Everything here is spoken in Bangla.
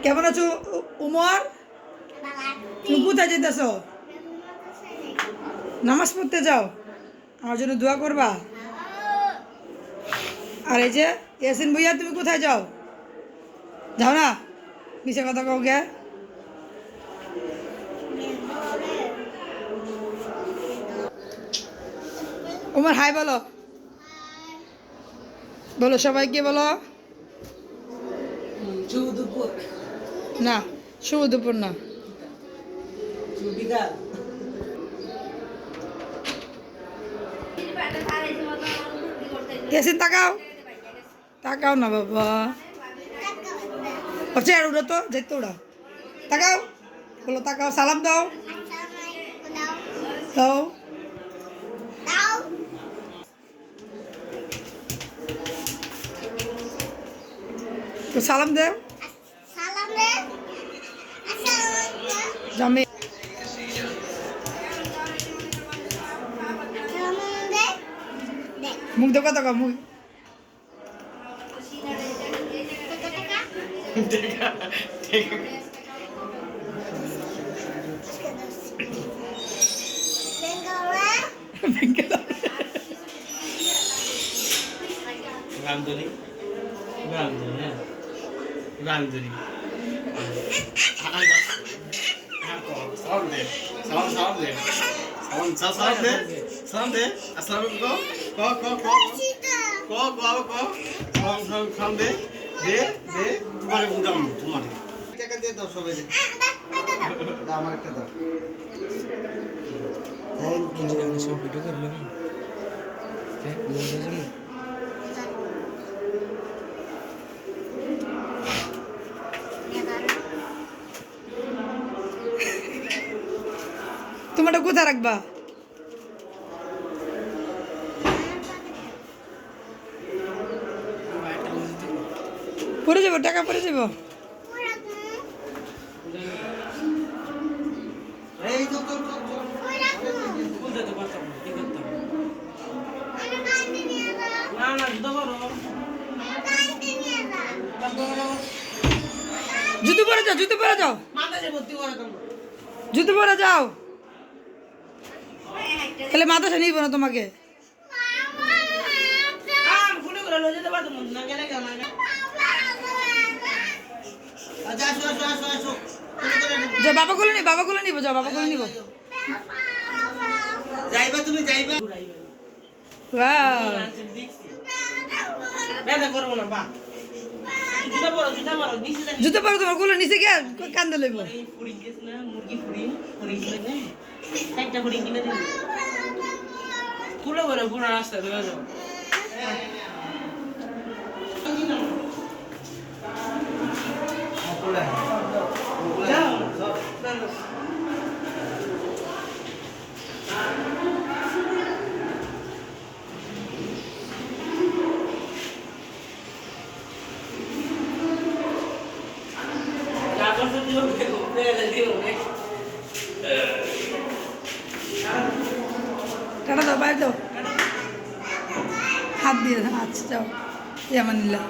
কেমন আছো উমর? তুমি কোথায় যেতেছ? নামাজ পড়তে যাও? আমার জন্য দোয়া করবা? আর এই যে ইয়াসিন ভুইয়া, তুমি কোথায় যাও? যাও না, মিশে কথা কও গে। উমর হাই বলো, বলো সবাইকে বলো। না, শুভ দুপুর না, ইয়াসিন তাকাও, তাকাও না বাবা। চেয়ার উঠো তো, যেতে উড়া। তাকাও, বলো তাকাও, সালাম দাও, দাও। তো সালাম দেও, জামে মুখ দেখো, তাকাও মুখ। রামধনী রামধনী হ্যাঁ রামধনী সালাম দে সালাম সালাম দে সালাম সালাম দে সালাম দে আসসালামু আলাইকুম ক সালাম সালাম সালাম দে দে দে তোমারে বুঝাম তোমারে টাকা দিয়ে দাও সবাই দাও আমার একটা দাও থ্যাংক ইউ সব ভিডিও করলো হ্যাঁ বুঝার জন্য তোমারটা কোথায় রাখবা? পড়ে যাবো, টাকা পড়ে যাবো। জুতো পরে যাও, জুতো পরে যাও, জুতো পরে যাও। তাহলে মাদ্রাসা নিব না তোমাকে। যাও বাবাগুলো নিব, বাবাগুলো নিব, যাও বাবাগুলো নিব। যাইবা তুমি যাইবা ওয়াও, জুতো পরে তোমার গুলো নিচে গিয়ে কান্দে লইব। পুরো করে পুরো রাস্তা ধরে যাও টাটা দাও, বাইরে দাও, হাত দিয়ে। আচ্ছা যাও, এই আমার নিলা।